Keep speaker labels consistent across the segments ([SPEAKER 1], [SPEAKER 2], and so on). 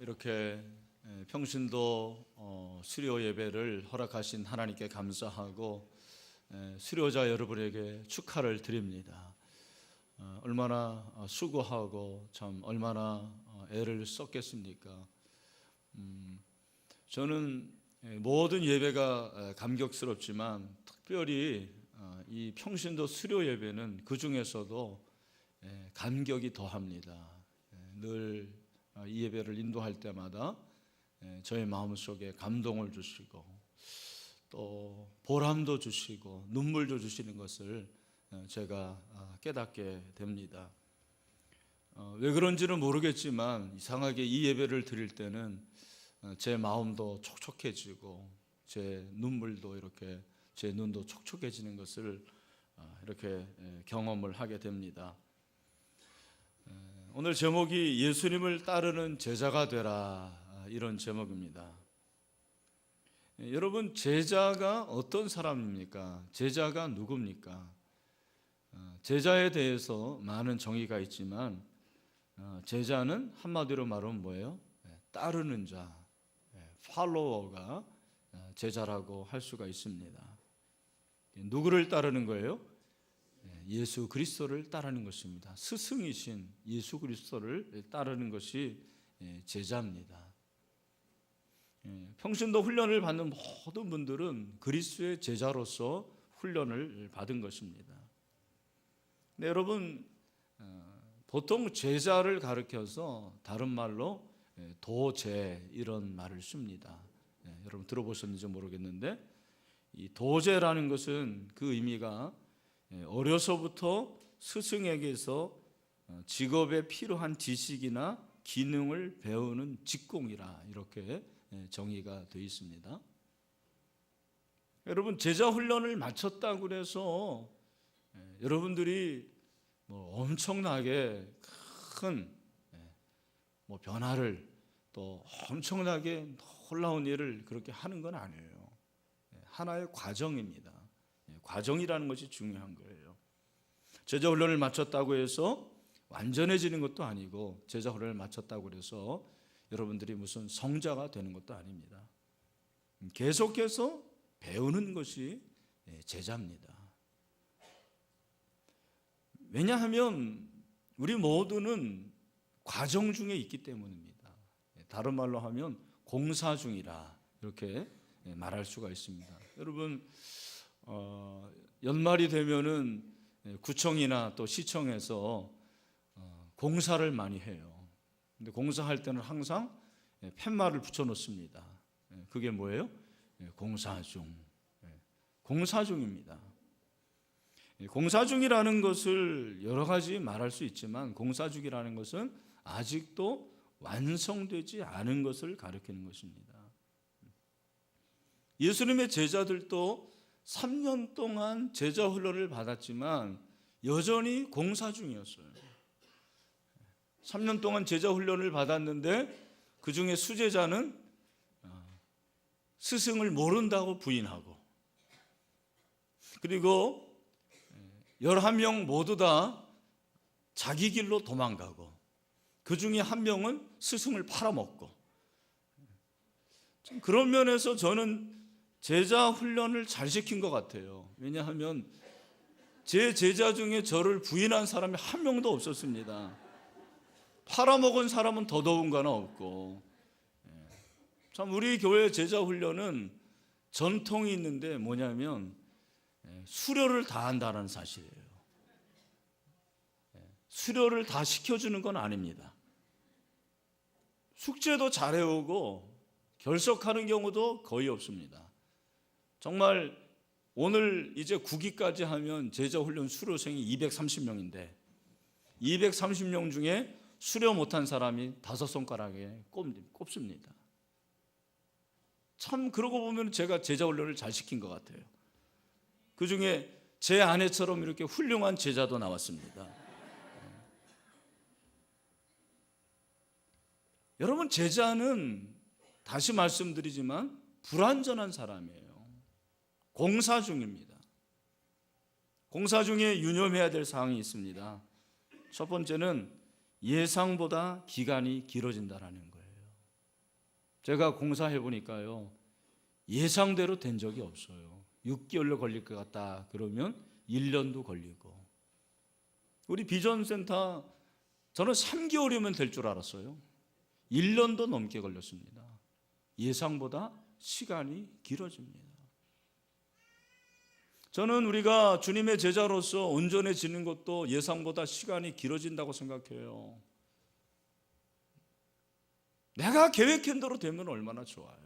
[SPEAKER 1] 이렇게 평신도 수료 예배를 허락하신 하나님께 감사하고 수료자 여러분에게 축하를 드립니다. 얼마나 수고하고 참 얼마나 애를 썼겠습니까? 저는 모든 예배가 감격스럽지만 특별히 이 평신도 수료 예배는 그 중에서도 감격이 더합니다. 늘 이 예배를 인도할 때마다 저의 마음속에 감동을 주시고 또 보람도 주시고 눈물도 주시는 것을 제가 깨닫게 됩니다. 왜 그런지는 모르겠지만 이상하게 이 예배를 드릴 때는 제 마음도 촉촉해지고 제 눈물도 이렇게 제 눈도 촉촉해지는 것을 이렇게 경험을 하게 됩니다. 오늘 제목이 예수님을 따르는 제자가 되라, 이런 제목입니다. 여러분, 제자가 어떤 사람입니까? 제자가 누굽니까? 제자에 대해서 많은 정의가 있지만 제자는 한마디로 말하면 뭐예요? 따르는 자, 팔로워가 제자라고 할 수가 있습니다. 누구를 따르는 거예요? 예수 그리스도를 따르는 것입니다. 스승이신 예수 그리스도를 따르는 것이 제자입니다. 평신도 훈련을 받는 모든 분들은 그리스도의 제자로서 훈련을 받은 것입니다. 근데 여러분, 보통 제자를 가리켜서 다른 말로 도제, 이런 말을 씁니다. 여러분 들어보셨는지 모르겠는데 이 도제라는 것은 그 의미가 어려서부터 스승에게서 직업에 필요한 지식이나 기능을 배우는 직공이라, 이렇게 정의가 되어 있습니다. 여러분, 제자 훈련을 마쳤다고 해서 여러분들이 엄청나게 큰 변화를 또 엄청나게 놀라운 일을 그렇게 하는 건 아니에요. 하나의 과정입니다. 과정이라는 것이 중요한 거예요. 제자 훈련을 마쳤다고 해서 완전해지는 것도 아니고, 제자 훈련을 마쳤다고 해서 여러분들이 무슨 성자가 되는 것도 아닙니다. 계속해서 배우는 것이 제자입니다. 왜냐하면 우리 모두는 과정 중에 있기 때문입니다. 다른 말로 하면 공사 중이라, 이렇게 말할 수가 있습니다. 여러분, 연말이 되면은 구청이나 또 시청에서 공사를 많이 해요. 근데 공사할 때는 항상 팻말을 붙여 놓습니다. 그게 뭐예요? 공사 중. 공사 중입니다. 공사 중이라는 것을 여러 가지 말할 수 있지만, 공사 중이라는 것은 아직도 완성되지 않은 것을 가리키는 것입니다. 예수님의 제자들도 3년 동안 제자 훈련을 받았지만 여전히 공사 중이었어요. 3년 동안 제자 훈련을 받았는데 그 중에 수제자는 스승을 모른다고 부인하고, 그리고 11명 모두 다 자기 길로 도망가고, 그 중에 한 명은 스승을 팔아먹고. 그런 면에서 저는 제자 훈련을 잘 시킨 것 같아요. 왜냐하면 제 제자 중에 저를 부인한 사람이 한 명도 없었습니다. 팔아먹은 사람은 더더군다나 없고. 참, 우리 교회 제자 훈련은 전통이 있는데 뭐냐면 수료를 다 한다는 사실이에요. 수료를 다 시켜주는 건 아닙니다. 숙제도 잘 해오고 결석하는 경우도 거의 없습니다. 정말 오늘 이제 9기까지 하면 제자훈련 수료생이 230명인데 230명 중에 수료 못한 사람이 5손가락에 꼽습니다. 참, 그러고 보면 제가 제자훈련을 잘 시킨 것 같아요. 그 중에 제 아내처럼 이렇게 훌륭한 제자도 나왔습니다. 여러분, 제자는 다시 말씀드리지만 불완전한 사람이에요. 공사 중입니다. 공사 중에 유념해야 될 사항이 있습니다. 첫 번째는 예상보다 기간이 길어진다는 거예요. 제가 공사해 보니까요, 예상대로 된 적이 없어요. 6개월로 걸릴 것 같다 그러면 1년도 걸리고, 우리 비전센터 저는 3개월이면 될 줄 알았어요. 1년도 넘게 걸렸습니다. 예상보다 시간이 길어집니다. 저는 우리가 주님의 제자로서 온전해지는 것도 예상보다 시간이 길어진다고 생각해요. 내가 계획한 대로 되면 얼마나 좋아요.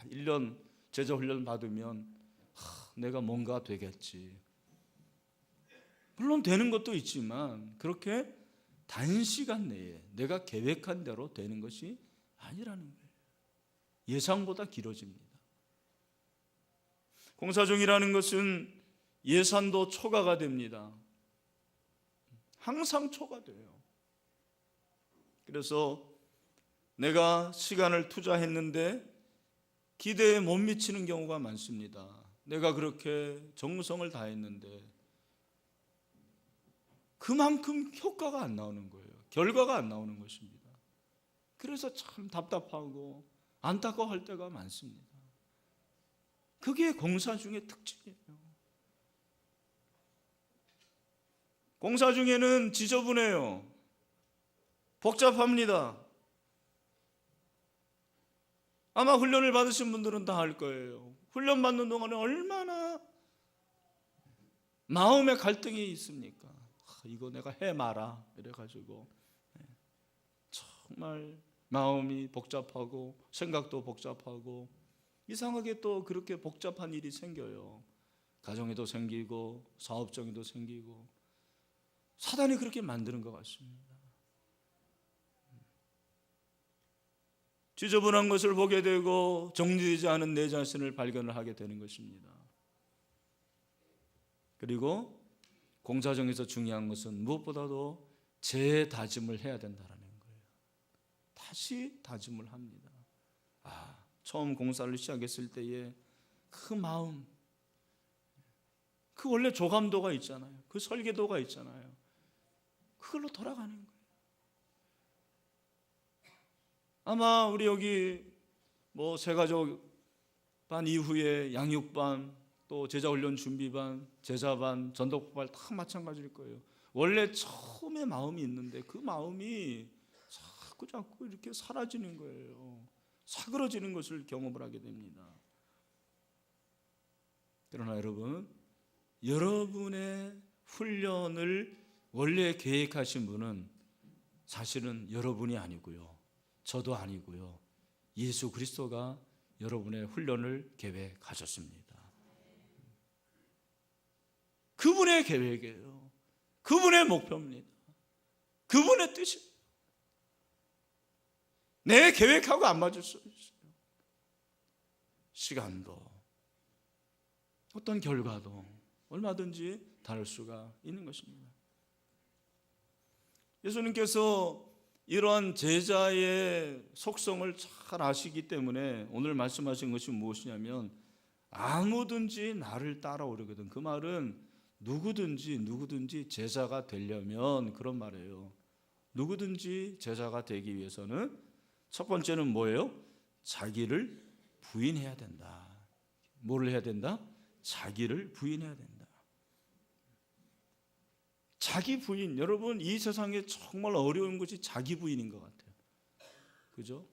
[SPEAKER 1] 1년 제자 훈련 받으면 내가 뭔가 되겠지. 물론 되는 것도 있지만 그렇게 단시간 내에 내가 계획한 대로 되는 것이 아니라는 거예요. 예상보다 길어집니다. 공사 중이라는 것은 예산도 초과가 됩니다. 항상 초과돼요. 그래서 내가 시간을 투자했는데 기대에 못 미치는 경우가 많습니다. 내가 그렇게 정성을 다했는데 그만큼 효과가 안 나오는 거예요. 결과가 안 나오는 것입니다. 그래서 참 답답하고 안타까워할 때가 많습니다. 그게 공사 중의 특징이에요. 공사 중에는 지저분해요. 복잡합니다. 아마 훈련을 받으신 분들은 다 알 거예요. 훈련 받는 동안에 얼마나 마음의 갈등이 있습니까? 이거 내가 해 마라 이래가지고 정말 마음이 복잡하고 생각도 복잡하고 이상하게 또 그렇게 복잡한 일이 생겨요. 가정에도 생기고 사업정에도 생기고 사단이 그렇게 만드는 것 같습니다. 지저분한 것을 보게 되고 정리되지 않은 내 자신을 발견을 하게 되는 것입니다. 그리고 공사정에서 중요한 것은 무엇보다도 재다짐을 해야 된다는 거예요. 다시 다짐을 합니다. 처음 공사를 시작했을 때의 그 마음, 그 원래 조감도가 있잖아요. 그 설계도가 있잖아요. 그걸로 돌아가는 거예요. 아마 우리 여기 새가족 반 이후에 양육반, 또 제자훈련 준비반, 제자반, 전도반 다 마찬가지일 거예요. 원래 처음에 마음이 있는데 그 마음이 자꾸 이렇게 사라지는 거예요. 사그러지는 것을 경험을 하게 됩니다. 그러나 여러분의 훈련을 원래 계획하신 분은 사실은 여러분이 아니고요, 저도 아니고요, 예수 그리스도가 여러분의 훈련을 계획하셨습니다. 그분의 계획이에요. 그분의 목표입니다. 그분의 뜻입니다. 내 계획하고 안 맞을 수 있어요. 시간도 어떤 결과도 얼마든지 다를 수가 있는 것입니다. 예수님께서 이러한 제자의 속성을 잘 아시기 때문에 오늘 말씀하신 것이 무엇이냐면 아무든지 나를 따라오려거든. 그 말은 누구든지 제자가 되려면 그런 말이에요. 누구든지 제자가 되기 위해서는 첫 번째는 뭐예요? 자기를 부인해야 된다. 뭐를 해야 된다? 자기를 부인해야 된다. 자기 부인, 여러분 이 세상에 정말 어려운 것이 자기 부인인 것 같아요. 그죠?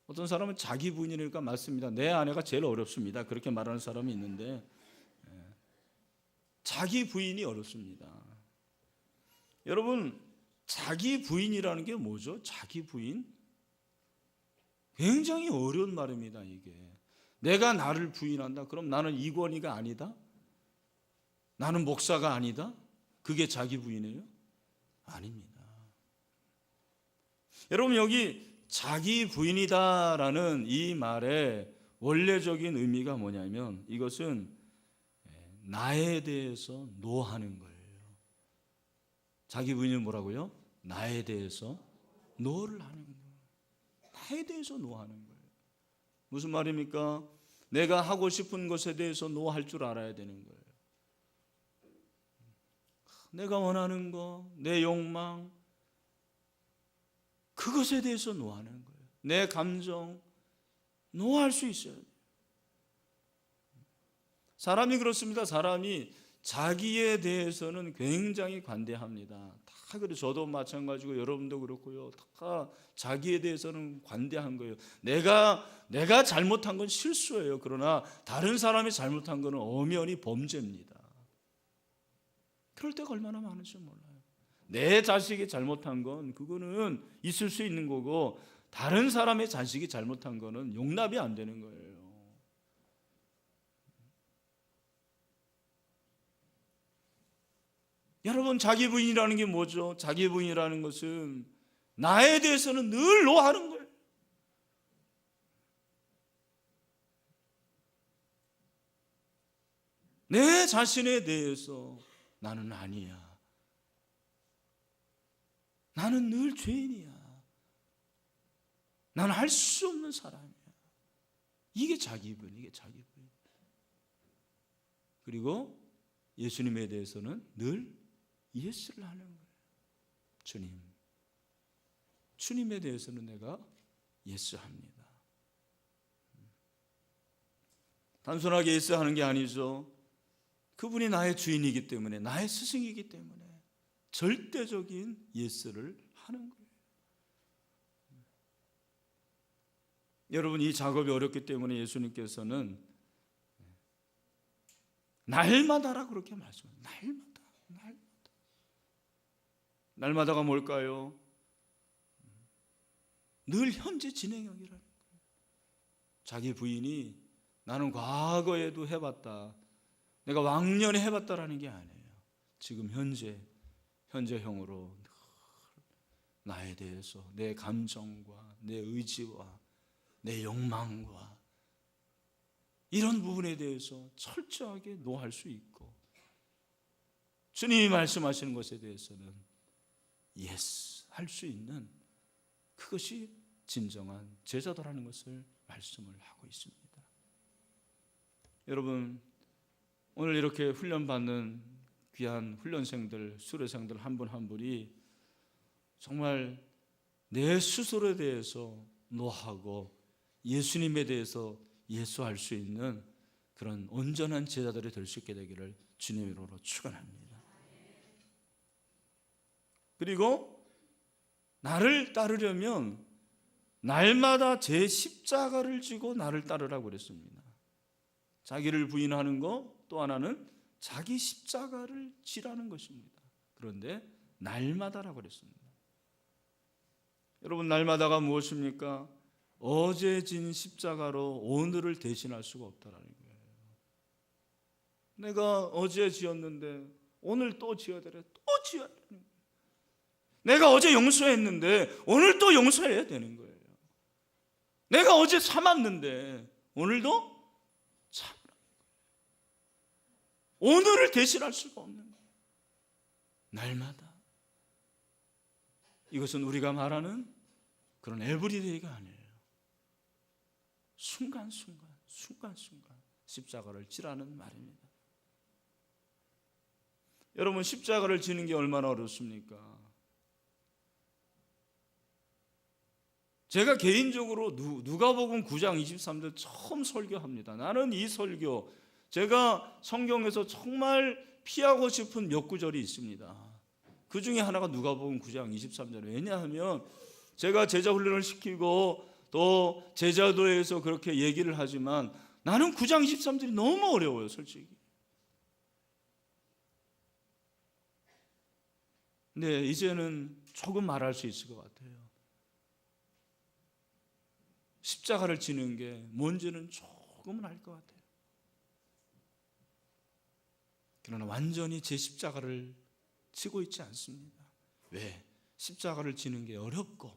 [SPEAKER 1] 어떤 사람은 자기 부인이니까 맞습니다. 내 아내가 제일 어렵습니다. 그렇게 말하는 사람이 있는데 자기 부인이 어렵습니다. 여러분 자기 부인이라는 게 뭐죠? 자기 부인? 굉장히 어려운 말입니다. 이게 내가 나를 부인한다. 그럼 나는 이권희가 아니다? 나는 목사가 아니다? 그게 자기 부인이에요? 아닙니다. 여러분 여기 자기 부인이다라는 이 말의 원래적인 의미가 뭐냐면 이것은 나에 대해서 노하는 거예요. 자기 부인은 뭐라고요? 나에 대해서 노를 하는 거예요. 나에 대해서 노하는 거예요. 무슨 말입니까? 내가 하고 싶은 것에 대해서 노할 줄 알아야 되는 거예요. 내가 원하는 거, 내 욕망, 그것에 대해서 노하는 거예요. 내 감정 노할 수 있어야 돼요. 사람이 그렇습니다. 사람이 자기에 대해서는 굉장히 관대합니다. 다 그래. 저도 마찬가지고 여러분도 그렇고요. 다 자기에 대해서는 관대한 거예요. 내가 잘못한 건 실수예요. 그러나 다른 사람이 잘못한 건 엄연히 범죄입니다. 그럴 때가 얼마나 많은지 몰라요. 내 자식이 잘못한 건 그거는 있을 수 있는 거고, 다른 사람의 자식이 잘못한 거는 용납이 안 되는 거예요. 여러분, 자기 부인이라는 게 뭐죠? 자기 부인이라는 것은 나에 대해서는 늘 노하는 거예요. 내 자신에 대해서 나는 아니야. 나는 늘 죄인이야. 나는 할 수 없는 사람이야. 이게 자기 부인, 이게 자기 부인. 그리고 예수님에 대해서는 늘 예스를 하는 거예요. 주님에 대해서는 내가 예스합니다. 단순하게 예스하는 게 아니죠. 그분이 나의 주인이기 때문에, 나의 스승이기 때문에 절대적인 예스를 하는 거예요. 여러분, 이 작업이 어렵기 때문에 예수님께서는 날마다라 그렇게 말씀해요. 날마다가 뭘까요? 늘 현재 진행형이라는 거예요. 자기 부인이 나는 과거에도 해봤다, 내가 왕년에 해봤다라는 게 아니에요. 지금 현재형으로 나에 대해서 내 감정과 내 의지와 내 욕망과 이런 부분에 대해서 철저하게 노할 수 있고, 주님이 말씀하시는 것에 대해서는 예스 할 수 있는, 그것이 진정한 제자도라는 것을 말씀을 하고 있습니다. 여러분, 오늘 이렇게 훈련받는 귀한 훈련생들, 수료생들 한 분 한 분이 정말 내 스스로에 대해서 노하고 예수님에 대해서 예수할 수 있는 그런 온전한 제자들이 될 수 있게 되기를 주님의 이름으로 축원합니다. 그리고 나를 따르려면 날마다 제 십자가를 지고 나를 따르라고 그랬습니다. 자기를 부인하는 거, 또 하나는 자기 십자가를 지라는 것입니다. 그런데 날마다라고 그랬습니다. 여러분, 날마다가 무엇입니까? 어제 진 십자가로 오늘을 대신할 수가 없다라는 거예요. 내가 어제 지었는데 오늘 또 지어야 되는 거예요. 내가 어제 용서했는데 오늘 또 용서해야 되는 거예요. 내가 어제 참았는데 오늘도 참으라는 거예요. 오늘을 대신할 수가 없는 거예요. 날마다. 이것은 우리가 말하는 그런 에브리데이가 아니에요. 순간순간 십자가를 지라는 말입니다. 여러분, 십자가를 지는 게 얼마나 어렵습니까? 제가 개인적으로 누가복음 9장 23절 처음 설교합니다. 나는 이 설교, 제가 성경에서 정말 피하고 싶은 몇 구절이 있습니다. 그 중에 하나가 누가복음 9장 23절. 왜냐하면 제가 제자 훈련을 시키고 또 제자도에서 그렇게 얘기를 하지만 나는 9장 23절이 너무 어려워요, 솔직히. 근데 이제는 조금 말할 수 있을 것 같아요. 십자가를 지는 게 뭔지는 조금은 알 것 같아요. 그러나 완전히 제 십자가를 지고 있지 않습니다. 왜? 십자가를 지는 게 어렵고,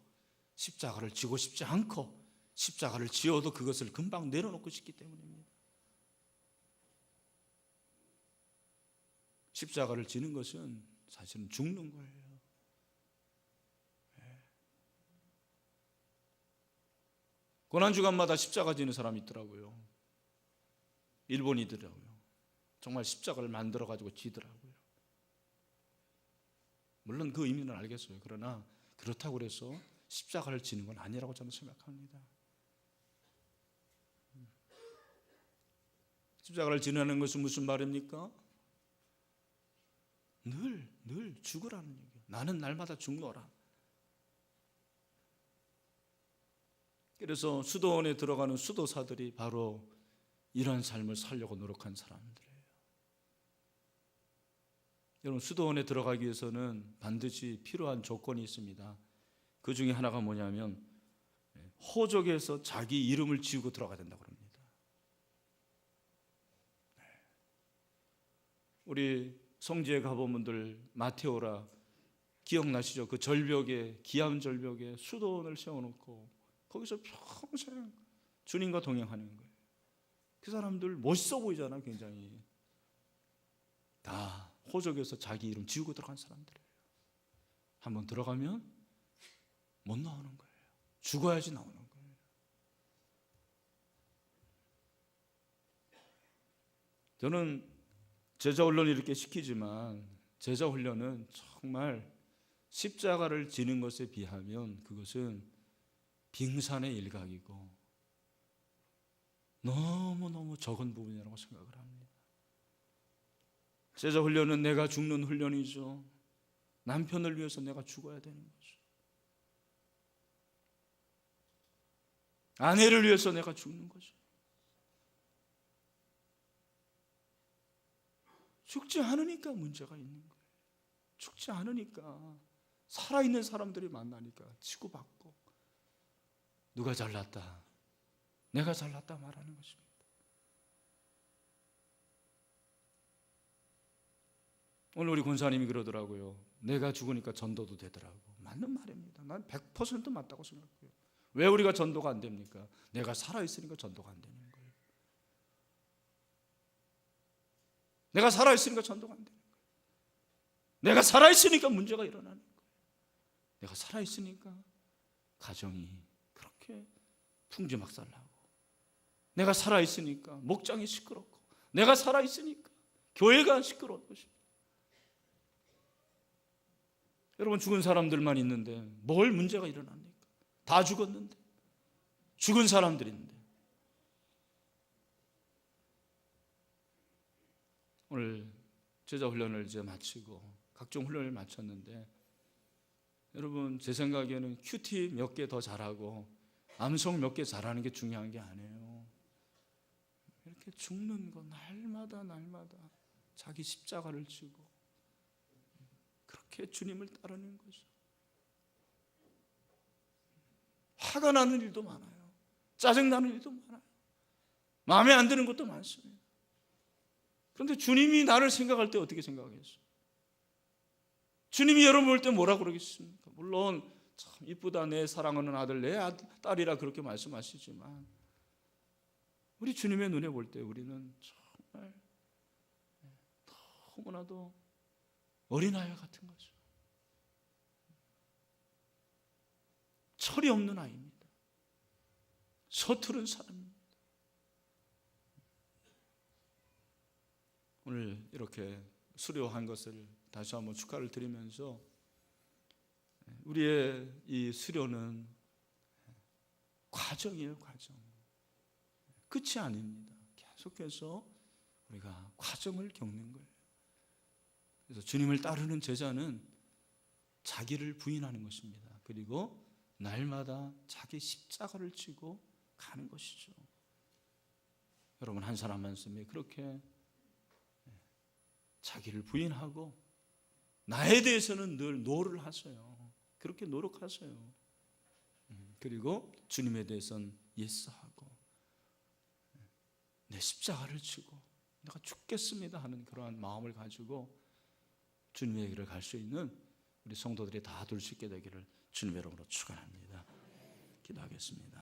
[SPEAKER 1] 십자가를 지고 싶지 않고, 십자가를 지어도 그것을 금방 내려놓고 싶기 때문입니다. 십자가를 지는 것은 사실은 죽는 거예요. 고난주간마다 십자가 지는 사람이 있더라고요. 일본이더라고요. 정말 십자가를 만들어가지고 지더라고요. 물론 그 의미는 알겠어요. 그러나 그렇다고 해서 십자가를 지는 건 아니라고 저는 생각합니다. 십자가를 지내는 것은 무슨 말입니까? 늘 죽으라는 얘기예요. 나는 날마다 죽노라. 그래서 수도원에 들어가는 수도사들이 바로 이런 삶을 살려고 노력한 사람들이에요. 여러분, 수도원에 들어가기 위해서는 반드시 필요한 조건이 있습니다. 그 중에 하나가 뭐냐면 호적에서 자기 이름을 지우고 들어가야 된다고 합니다. 우리 성지에 가본 분들 마테오라 기억나시죠? 그 절벽에, 기암 절벽에 수도원을 세워놓고 거기서 평생 주님과 동행하는 거예요. 그 사람들 멋있어 보이잖아. 굉장히 다 호적에서 자기 이름 지우고 들어간 사람들이에요. 한번 들어가면 못 나오는 거예요. 죽어야지 나오는 거예요. 저는 제자 훈련을 이렇게 시키지만 제자 훈련은 정말 십자가를 지는 것에 비하면 그것은 빙산의 일각이고 너무너무 적은 부분이라고 생각을 합니다. 제자 훈련은 내가 죽는 훈련이죠. 남편을 위해서 내가 죽어야 되는 거죠. 아내를 위해서 내가 죽는 거죠. 죽지 않으니까 문제가 있는 거예요. 죽지 않으니까 살아있는 사람들이 만나니까 치고받고 누가 잘났다, 내가 잘났다 말하는 것입니다. 오늘 우리 권사님이 그러더라고요. 내가 죽으니까 전도도 되더라고. 맞는 말입니다. 난 100% 맞다고 생각해요. 왜 우리가 전도가 안 됩니까? 내가 살아있으니까 전도가 안 되는 거예요. 내가 살아있으니까 전도가 안 되는 거예요. 내가 살아있으니까 문제가 일어나는 거예요. 내가 살아있으니까 가정이 그렇게 풍지막살나고, 내가 살아있으니까 목장이 시끄럽고, 내가 살아있으니까 교회가 시끄러운 것입니다. 여러분, 죽은 사람들만 있는데 뭘 문제가 일어납니까? 다 죽었는데, 죽은 사람들인데. 오늘 제자 훈련을 이제 마치고 각종 훈련을 마쳤는데, 여러분, 제 생각에는 큐티 몇 개 더 잘하고 암송 몇 개 잘하는 게 중요한 게 아니에요. 이렇게 죽는 거 날마다 자기 십자가를 지고 그렇게 주님을 따르는 거죠. 화가 나는 일도 많아요. 짜증나는 일도 많아요. 마음에 안 드는 것도 많습니다. 그런데 주님이 나를 생각할 때 어떻게 생각하겠어요? 주님이 여러분 볼 때 뭐라 그러겠습니까? 물론 참 이쁘다, 내 사랑하는 아들, 내 딸이라 그렇게 말씀하시지만 우리 주님의 눈에 볼 때 우리는 정말 너무나도 어린아이 같은 거죠. 철이 없는 아이입니다. 서투른 사람입니다. 오늘 이렇게 수료한 것을 다시 한번 축하를 드리면서, 우리의 이 수료는 과정이에요. 과정. 끝이 아닙니다. 계속해서 우리가 과정을 겪는 거예요. 그래서 주님을 따르는 제자는 자기를 부인하는 것입니다. 그리고 날마다 자기 십자가를 지고 가는 것이죠. 여러분, 한 사람 한 사람이 그렇게 자기를 부인하고 나에 대해서는 늘 노를 하세요. 그렇게 노력하세요. 그리고 주님에 대해서는 예스하고 내 십자가를 지고 내가 죽겠습니다 하는 그러한 마음을 가지고 주님의 길을 갈 수 있는 우리 성도들이 다 될 수 있게 되기를 주님의 이름으로 축원합니다. 기도하겠습니다.